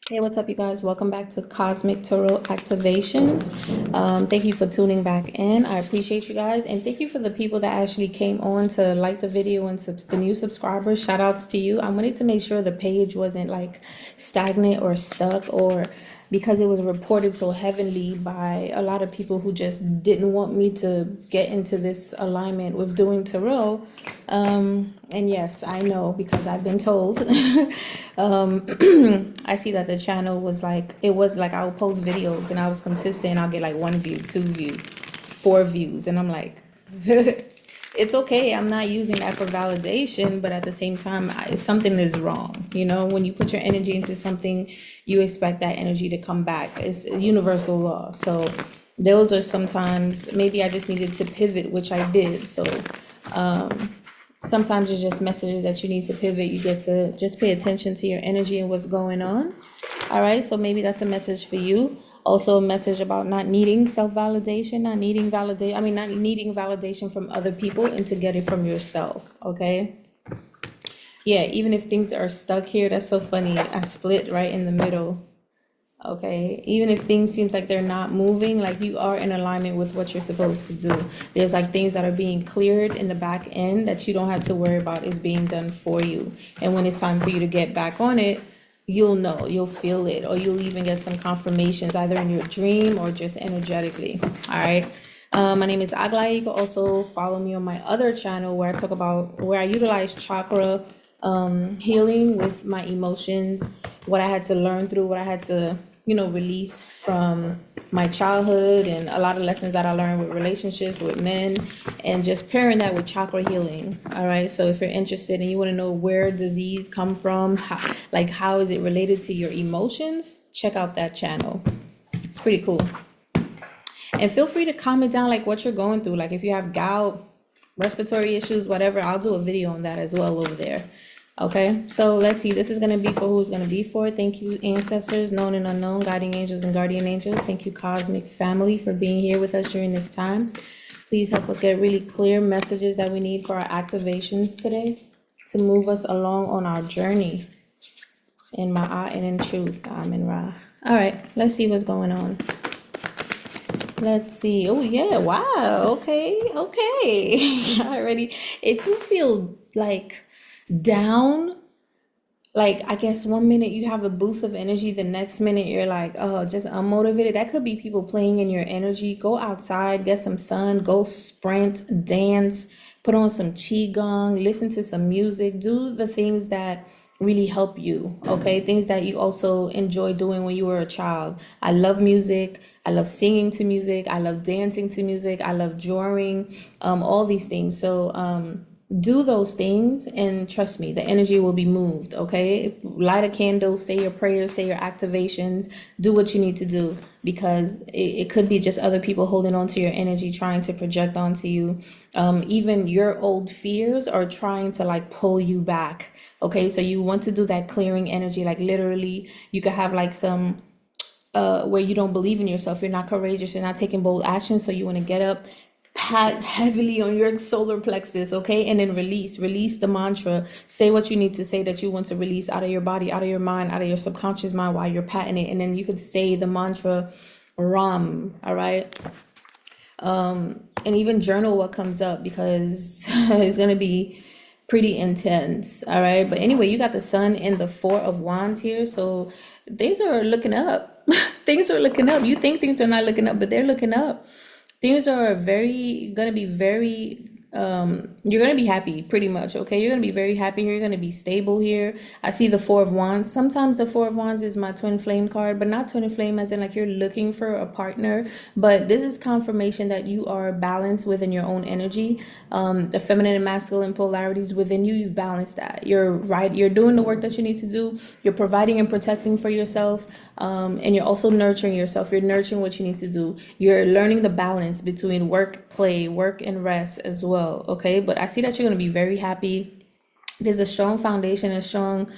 Hey, what's up, you guys? Welcome back to Cosmic Tarot Activations. Thank you for tuning back in. I appreciate you guys. And thank you for the people that actually came on to like the video and the new subscribers. Shout outs to you. I wanted to make sure the page wasn't like stagnant or stuck, or because it was reported so heavily by a lot of people who just didn't want me to get into this alignment with doing tarot. And yes, I know because I've been told. I see that the channel was like, it was like I would post videos and I was consistent and I'll get like 1 view, 2 views, 4 views. And I'm like, it's okay. I'm not using that for validation, but at the same time, something is wrong. You know, when you put your energy into something, you expect that energy to come back. It's a universal law. So those are sometimes, maybe I just needed to pivot, which I did. So, sometimes it's just messages that you need to pivot. You get to just pay attention to your energy and what's going on. All right, so maybe that's a message for you. Also a message about not needing self-validation, not needing not needing validation from other people, and to get it from yourself. Okay. Yeah, even if things are stuck here, that's so funny. I split right in the middle. Okay, even if things seems like they're not moving, like you are in alignment with what you're supposed to do. There's like things that are being cleared in the back end that you don't have to worry about is being done for you. And when it's time for you to get back on it, you'll know, you'll feel it, or you'll even get some confirmations either in your dream or just energetically. All right. My name is Agla. You can also follow me on my other channel where I utilize chakra healing with my emotions, what I had to learn through, what I had to, release from my childhood, and a lot of lessons that I learned with relationships with men, and just pairing that with chakra healing. All right. So if you're interested and you want to know where disease come from, how is it related to your emotions, check out that channel. It's pretty cool. And feel free to comment down like what you're going through. Like if you have gout, respiratory issues, whatever, I'll do a video on that as well over there. Okay, so let's see. This is going to be for who's going to be for. Thank you, ancestors, known and unknown, guiding angels and guardian angels. Thank you, cosmic family, for being here with us during this time. Please help us get really clear messages that we need for our activations today to move us along on our journey in Ma'at and in truth. Amen Ra. All right, let's see what's going on. Let's see. Oh, yeah. Wow. Okay. Already. If you feel like down, like I guess 1 minute you have a boost of energy, the next minute you're like, oh, just unmotivated. That could be people playing in your energy. Go outside, get some sun, go sprint, dance, put on some qigong, listen to some music, do the things that really help you. Okay, things that you also enjoy doing when you were a child. I love music. I love singing to music. I love dancing to music. I love drawing, all these things. So do those things, and trust me, the energy will be moved. Okay, light a candle, say your prayers, say your activations, do what you need to do, because it could be just other people holding on to your energy, trying to project onto you. Even your old fears are trying to like pull you back. Okay, so you want to do that clearing energy. Like literally you could have like some where you don't believe in yourself, you're not courageous, you're not taking bold action, so you want to get up, pat heavily on your solar plexus, okay, and then release the mantra. Say what you need to say that you want to release out of your body, out of your mind, out of your subconscious mind while you're patting it, and then you could say the mantra Ram. All right. And even journal what comes up, because it's going to be pretty intense. All right, but anyway, you got the sun and the 4 of Wands here, so things are looking up. Things are looking up. You think things are not looking up, but they're looking up. Things are gonna be very you're gonna be happy, pretty much. Okay, you're gonna be very happy here. You're gonna be stable here. I see the 4 of Wands. Sometimes the 4 of Wands is my twin flame card, but not twin flame as in like you're looking for a partner, but this is confirmation that you are balanced within your own energy. The feminine and masculine polarities within you, you've balanced that. You're right, you're doing the work that you need to do, you're providing and protecting for yourself, and you're also nurturing yourself. You're nurturing what you need to do. You're learning the balance between work, play, work, and rest as well. Okay, but I see that you're going to be very happy. there's a strong foundation, a strong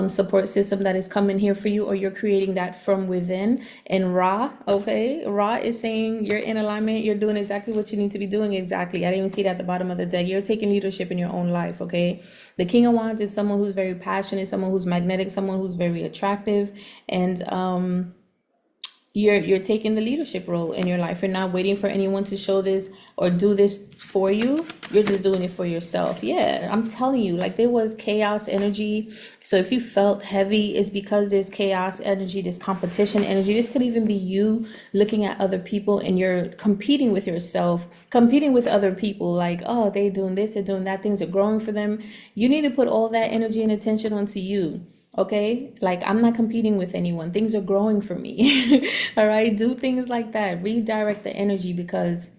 support system that is coming here for you, or you're creating that from within. And Ra, okay, Ra is saying you're in alignment, you're doing exactly what you need to be doing. Exactly. I didn't even see that at the bottom of the deck. You're taking leadership in your own life, okay? The King of Wands is someone who's very passionate, someone who's magnetic, someone who's very attractive, and you're taking the leadership role in your life. You're not waiting for anyone to show this or do this for you. You're just doing it for yourself. Yeah, I'm telling you, like, there was chaos energy. So if you felt heavy, it's because there's chaos energy, this competition energy. This could even be you looking at other people and you're competing with yourself, competing with other people, like, oh, they doing this, they're doing that, things are growing for them. You need to put all that energy and attention onto you. Okay, like, I'm not competing with anyone. Things are growing for me. All right, do things like that. Redirect the energy, because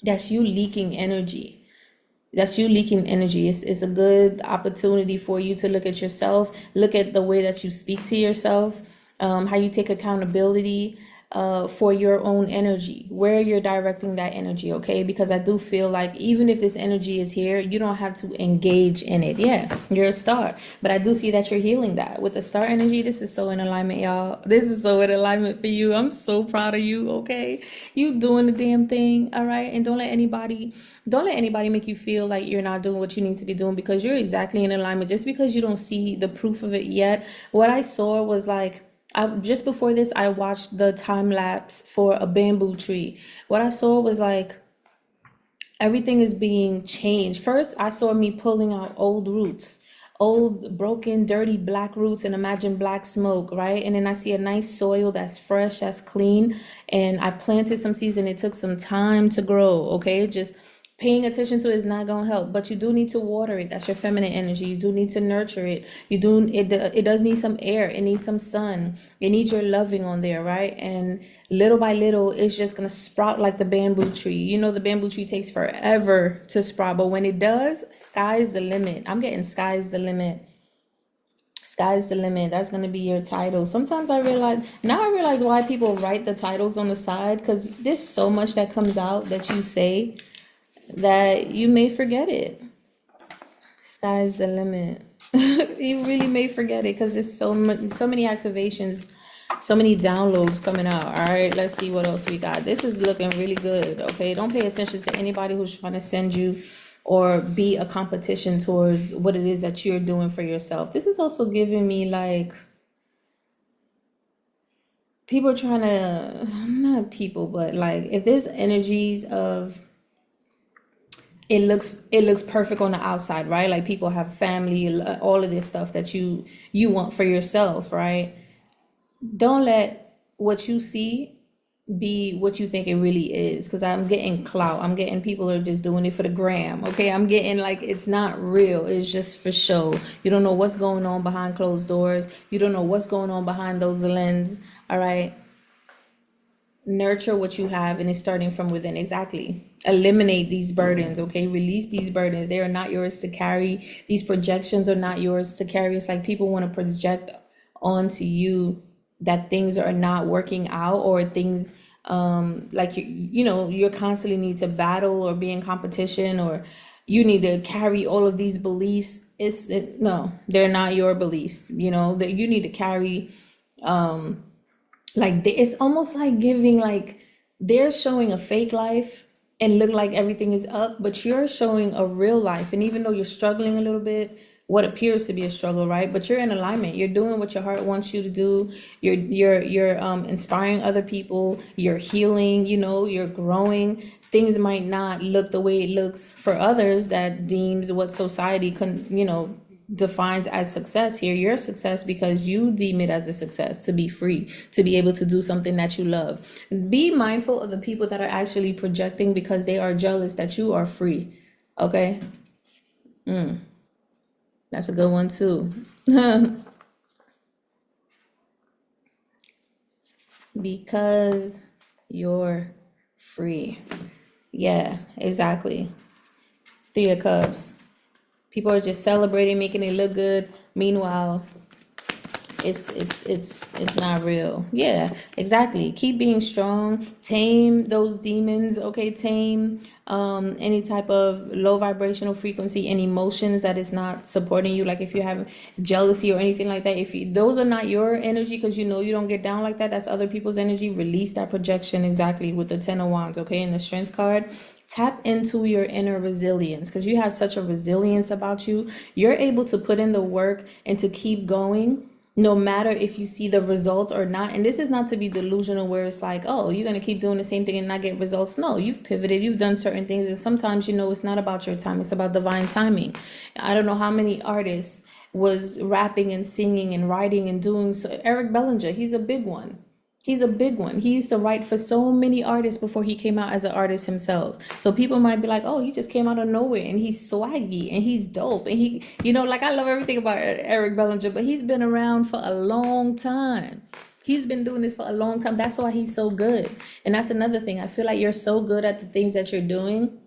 that's you leaking energy. That's you leaking energy. It's a good opportunity for you to look at yourself, look at the way that you speak to yourself, how you take accountability for your own energy, where you're directing that energy, okay? Because I do feel like even if this energy is here, you don't have to engage in it. Yeah, you're a star, but I do see that you're healing that with the star energy. This is so in alignment, y'all. This is so in alignment for you. I'm so proud of you, okay? You doing the damn thing, all right? And don't let anybody make you feel like you're not doing what you need to be doing, because you're exactly in alignment. Just because you don't see the proof of it yet, what I saw was like, just before this, I watched the time lapse for a bamboo tree. What I saw was like, everything is being changed. First, I saw me pulling out old roots, old, broken, dirty black roots, and imagine black smoke, right? And then I see a nice soil that's fresh, that's clean. And I planted some seeds and it took some time to grow, okay? Just paying attention to it is not going to help, but you do need to water it. That's your feminine energy. You do need to nurture it. It does need some air. It needs some sun. It needs your loving on there, right? And little by little, it's just going to sprout like the bamboo tree. You know, the bamboo tree takes forever to sprout, but when it does, sky's the limit. I'm getting sky's the limit. Sky's the limit. That's going to be your title. Sometimes I realize why people write the titles on the side, because there's so much that comes out that you say that you may forget it. Sky's the limit. You really may forget it, because there's so many activations, so many downloads coming out. All right, let's see what else we got. This is looking really good. Okay, don't pay attention to anybody who's trying to send you or be a competition towards what it is that you're doing for yourself. This is also giving me like, people are trying to, not people, but like, if there's energies of, it looks perfect on the outside, right? Like, people have family, all of this stuff that you want for yourself, right? Don't let what you see be what you think it really is, because I'm getting clout. I'm getting people are just doing it for the gram, okay? I'm getting like, it's not real. It's just for show. You don't know what's going on behind closed doors. You don't know what's going on behind those lenses, all right? Nurture what you have, and it's starting from within. Exactly. Eliminate these burdens, okay? Release these burdens. They are not yours to carry. These projections are not yours to carry. It's like people want to project onto you that things are not working out, or things like you're constantly need to battle or be in competition, or you need to carry all of these beliefs. No, they're not your beliefs. You know that you need to carry like, it's almost like giving, like, they're showing a fake life and look like everything is up, but you're showing a real life. And even though you're struggling a little bit, what appears to be a struggle, right? But you're in alignment. You're doing what your heart wants you to do. You're inspiring other people. You're healing. You're growing. Things might not look the way it looks for others that deems what society defines as success. Here, your success because you deem it as a success, to be free, to be able to do something that you love. Be mindful of the people that are actually projecting, because they are jealous that you are free. Okay. That's a good one too. Because you're free. Yeah, exactly. Three of Cups. People are just celebrating, making it look good. Meanwhile, it's not real. Yeah, exactly. Keep being strong. Tame those demons. Okay, tame any type of low vibrational frequency and emotions that is not supporting you. Like if you have jealousy or anything like that, if you, those are not your energy, because you know you don't get down like that, that's other people's energy. Release that projection, exactly, with the 10 of Wands. Okay, and the Strength card. Tap into your inner resilience, because you have such a resilience about you. You're able to put in the work and to keep going no matter if you see the results or not. And this is not to be delusional where it's like, oh, you're going to keep doing the same thing and not get results. No, you've pivoted, you've done certain things, and sometimes, you know, it's not about your time, it's about divine timing. I don't know how many artists was rapping and singing and writing and doing so. Eric Bellinger, he's a big one. He's a big one. He used to write for so many artists before he came out as an artist himself. So people might be like, oh, he just came out of nowhere and he's swaggy and he's dope. And he, you know, like I love everything about Eric Bellinger, but he's been around for a long time. He's been doing this for a long time. That's why he's so good. And that's another thing. I feel like you're so good at the things that you're doing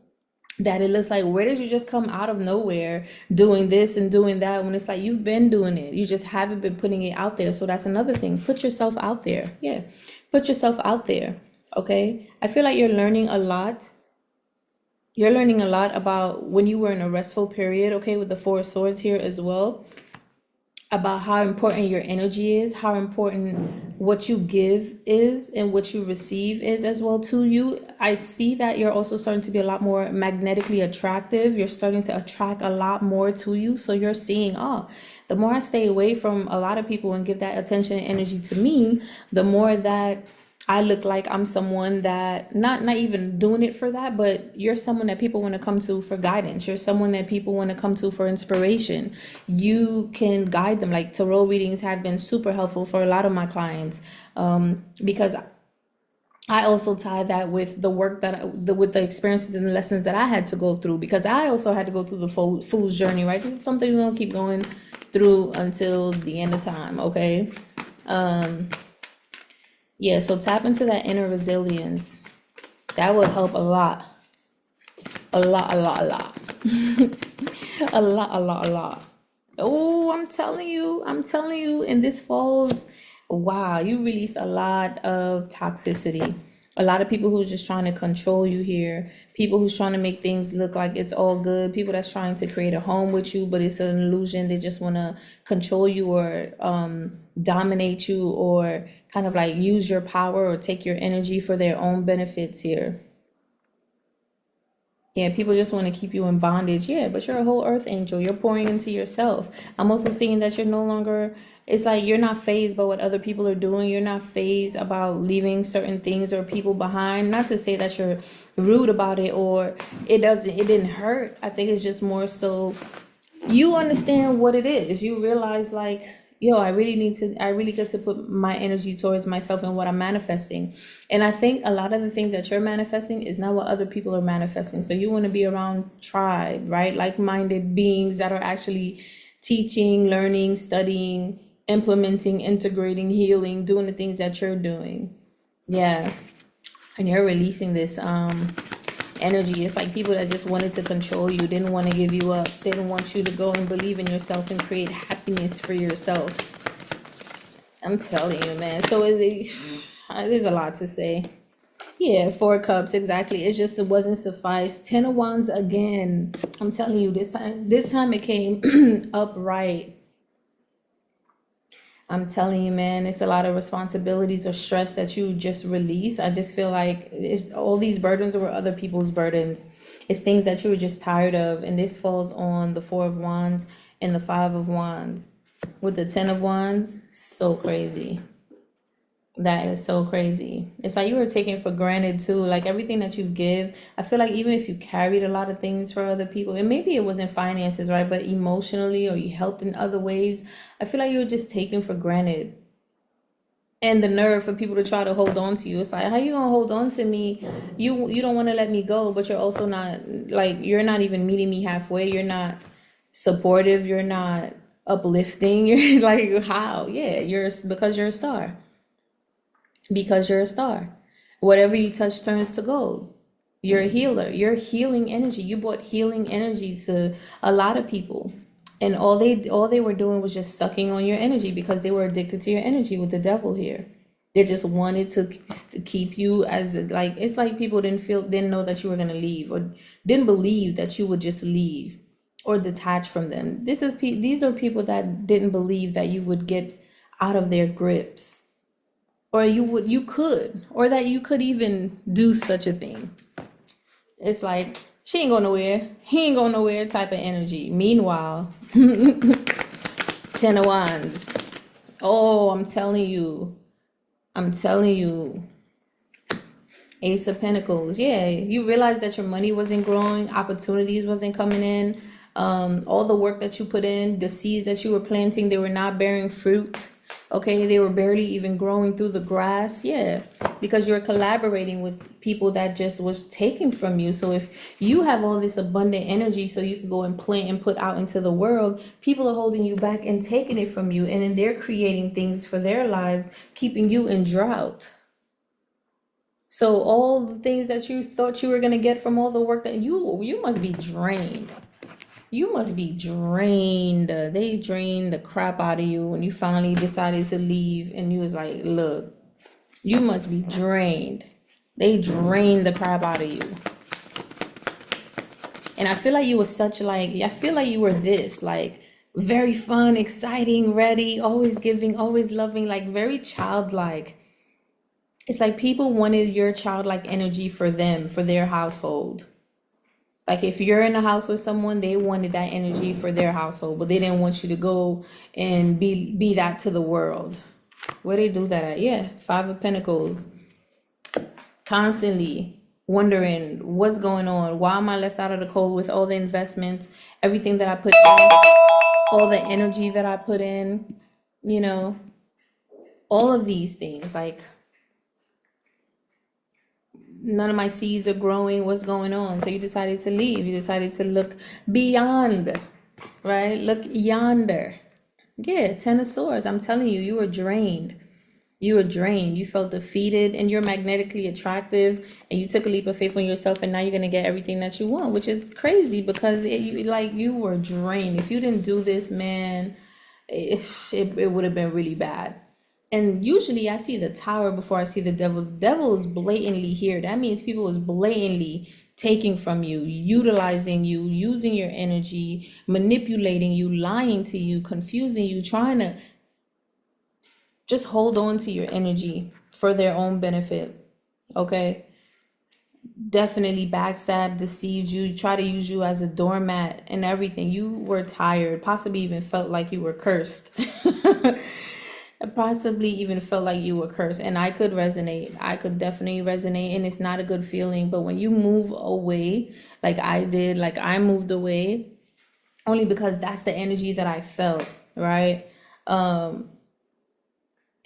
that it looks like, where did you just come out of nowhere doing this and doing that, when it's like you've been doing it, you just haven't been putting it out there. So that's another thing. Put yourself out there. Yeah, put yourself out there. Okay, I feel like you're learning a lot. You're learning a lot about when you were in a restful period. Okay, with the Four of Swords here as well, about how important your energy is, how important what you give is and what you receive is as well to you. I see that you're also starting to be a lot more magnetically attractive. You're starting to attract a lot more to you. So you're seeing, oh, the more I stay away from a lot of people and give that attention and energy to me, the more that I look like I'm someone that not even doing it for that, but you're someone that people want to come to for guidance. You're someone that people want to come to for inspiration. You can guide them. Like tarot readings have been super helpful for a lot of my clients, because I also tie that with the work with the experiences and the lessons that I had to go through, because I also had to go through the fool's journey, right? This is something we're gonna keep going through until the end of time, okay? Yeah, so tap into that inner resilience. That will help a lot. A lot, a lot, a lot. A lot, a lot, a lot. Oh, I'm telling you, and this falls, wow, you released a lot of toxicity. A lot of people who's just trying to control you here. People who's trying to make things look like it's all good. People that's trying to create a home with you, but it's an illusion. They just want to control you or dominate you, or kind of like use your power or take your energy for their own benefits here. Yeah, people just want to keep you in bondage. Yeah, but you're a whole earth angel. You're pouring into yourself. I'm also seeing that you're no longer, it's like you're not phased by what other people are doing. You're not phased about leaving certain things or people behind. Not to say that you're rude about it or it didn't hurt. I think it's just more so you understand what it is. You realize like, yo, I really get to put my energy towards myself and what I'm manifesting. And I think a lot of the things that you're manifesting is not what other people are manifesting. So you want to be around tribe, right? Like-minded beings that are actually teaching, learning, studying, implementing, integrating, healing, doing the things that you're doing. Yeah. And you're releasing this energy. It's like people that just wanted to control you, didn't want to give you up, didn't want you to go and believe in yourself and create happiness for yourself. I'm telling you, man. So there's a lot to say. Yeah, Four of Cups, exactly. It's just, it wasn't suffice. 10 of Wands again. I'm telling you, this time it came upright. I'm telling you, man, it's a lot of responsibilities or stress that you just release. I just feel like it's all these burdens were other people's burdens. It's things that you were just tired of. And this falls on the Four of Wands and the Five of Wands. With the 10 of Wands, so crazy. That is so crazy. It's like you were taken for granted too. Like everything that you give, I feel like even if you carried a lot of things for other people, and maybe it wasn't finances, right? But emotionally, or you helped in other ways, I feel like you were just taken for granted. And the nerve for people to try to hold on to you. It's like, how you gonna hold on to me? You don't want to let me go, but you're also not, like, you're not even meeting me halfway. You're not supportive. You're not uplifting. You're like, how? Yeah, because you're a star. Because you're a star. Whatever you touch turns to gold. You're a healer. You're healing energy. You brought healing energy to a lot of people. And all they were doing was just sucking on your energy because they were addicted to your energy with the devil here. They just wanted to keep you as like, it's like people didn't know that you were going to leave, or didn't believe that you would just leave or detach from them. These are people that didn't believe that you would get out of their grips, or you could, or that you could even do such a thing. It's like, she ain't going nowhere, he ain't going nowhere type of energy. Meanwhile, 10 of Wands. Oh, I'm telling you. Ace of Pentacles. Yeah, you realize that your money wasn't growing, opportunities wasn't coming in. All the work that you put in, the seeds that you were planting, they were not bearing fruit. Okay, they were barely even growing through the grass. Yeah, because you're collaborating with people that just was taken from you. So if you have all this abundant energy so you can go and plant and put out into the world, people are holding you back and taking it from you, and then they're creating things for their lives, keeping you in drought. So all the things that you thought you were gonna get from all the work that you must be drained. You must be drained. They drained the crap out of you when you finally decided to leave, and you was like, look, you must be drained. They drained the crap out of you. And I feel like you were I feel like you were this, like, very fun, exciting, ready, always giving, always loving, like very childlike. It's like people wanted your childlike energy for them, for their household. Like if you're in a house with someone, they wanted that energy for their household, but they didn't want you to go and be that to the world. Where they do that at? Yeah, 5 of Pentacles. Constantly wondering what's going on. Why am I left out of the cold with all the investments, everything that I put in, all the energy that I put in, all of these things. Like, none of my seeds are growing. What's going on? So you decided to leave. You decided to look beyond, right? Look yonder. Yeah, 10 of Swords. I'm telling you, you were drained. You were drained. You felt defeated, and you're magnetically attractive, and you took a leap of faith on yourself, and now you're going to get everything that you want, which is crazy because you were drained. If you didn't do this, man, it would have been really bad. And usually I see the Tower before I see the Devil. The Devil is blatantly here. That means people is blatantly taking from you, utilizing you, using your energy, manipulating you, lying to you, confusing you, trying to just hold on to your energy for their own benefit. Okay? Definitely backstab, deceived you, try to use you as a doormat and everything. You were tired, possibly even felt like you were cursed. I possibly even felt like you were cursed, and I could resonate. I could definitely resonate, and it's not a good feeling. But when you move away, like I did, like I moved away, only because that's the energy that I felt, right?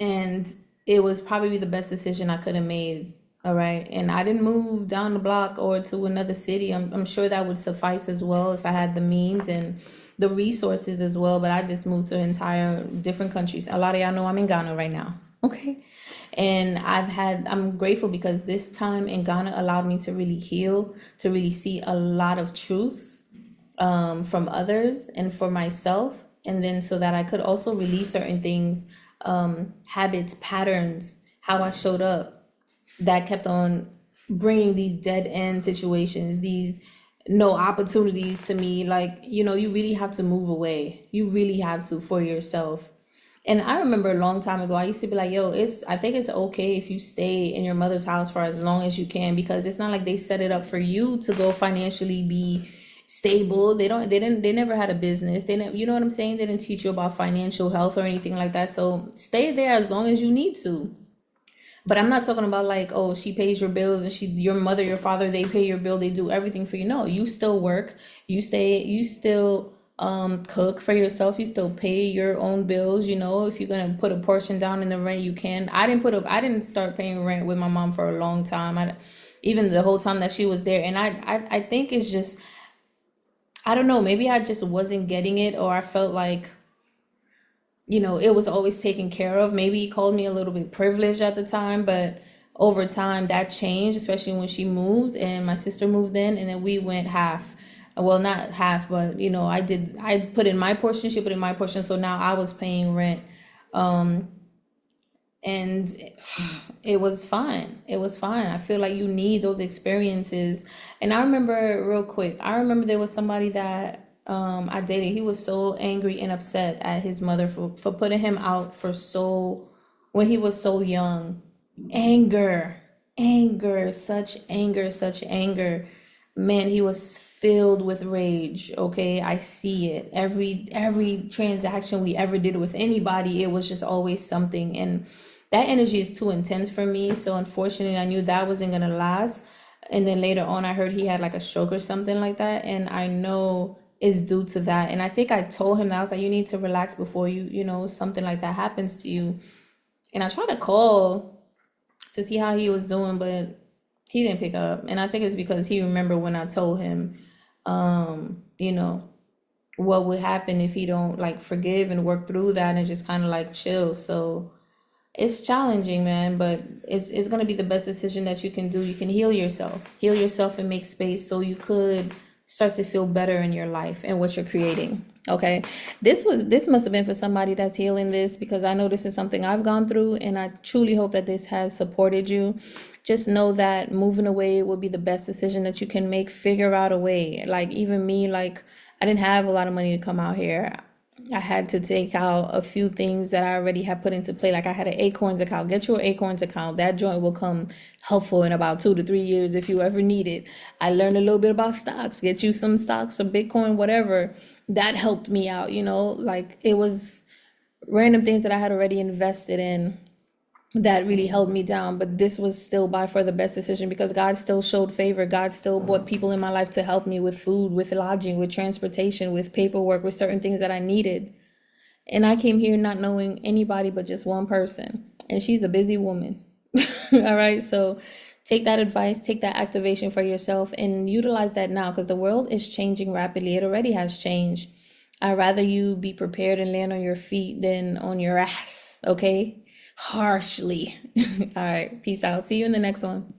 And it was probably the best decision I could have made. All right. And I didn't move down the block or to another city. I'm sure that would suffice as well if I had the means and the resources as well. But I just moved to entire different countries. A lot of y'all know I'm in Ghana right now. Okay. And I'm grateful because this time in Ghana allowed me to really heal, to really see a lot of truth from others and for myself. And then so that I could also release certain things, habits, patterns, how I showed up, that kept on bringing these dead end situations, these no opportunities to me. Like, you really have to move away. You really have to, for yourself. And I remember a long time ago, I used to be like, yo, I think it's okay if you stay in your mother's house for as long as you can, because it's not like they set it up for you to go financially be stable. They never had a business. They never, you know what I'm saying? They didn't teach you about financial health or anything like that. So stay there as long as you need to. But I'm not talking about like, oh, she pays your bills and your mother, your father, they pay your bill, they do everything for you. No, you still work, you still cook for yourself, you still pay your own bills. If you're gonna put a portion down in the rent, you can. I didn't start paying rent with my mom for a long time. Even the whole time that she was there. And I think it's just, I don't know, maybe I just wasn't getting it, or I felt like, it was always taken care of. Maybe he called me a little bit privileged at the time, but over time that changed, especially when she moved and my sister moved in, and then we went half. Well, not half, but I put in my portion, she put in my portion, so now I was paying rent. Um, and it was fine. It was fine. I feel like you need those experiences. And I remember real quick, I remember there was somebody that I dated. He was so angry and upset at his mother for putting him out for so when he was so young. Anger, anger, such anger, such anger. Man, he was filled with rage. Okay, I see it. Every transaction we ever did with anybody, it was just always something. And that energy is too intense for me. So unfortunately, I knew that wasn't gonna last. And then later on, I heard he had like a stroke or something like that. And I know it's due to that. And I think I told him that I was like, you need to relax before something like that happens to you. And I tried to call to see how he was doing, but he didn't pick up. And I think it's because he remembered when I told him, you know, what would happen if he don't like forgive and work through that and just kind of like chill. So it's challenging, man, but it's gonna be the best decision that you can do. You can heal yourself and make space so you could start to feel better in your life and what you're creating. Okay, this must have been for somebody that's healing this, because I know this is something I've gone through, and I truly hope that this has supported you. Just know that moving away will be the best decision that you can make. Figure out a way. Like even me, like I didn't have a lot of money to come out here. I had to take out a few things that I already had put into play. Like I had an Acorns account. Get your Acorns account. That joint will come helpful in about 2 to 3 years if you ever need it. I learned a little bit about stocks. Get you some stocks or Bitcoin, whatever. That helped me out, like it was random things that I had already invested in that really held me down. But this was still by far the best decision, because God still showed favor. God still brought people in my life to help me with food, with lodging, with transportation, with paperwork, with certain things that I needed. And I came here not knowing anybody but just one person. And she's a busy woman. All right. So take that advice, take that activation for yourself, and utilize that now, because the world is changing rapidly. It already has changed. I'd rather you be prepared and land on your feet than on your ass. Okay. Harshly. All right. Peace out. See you in the next one.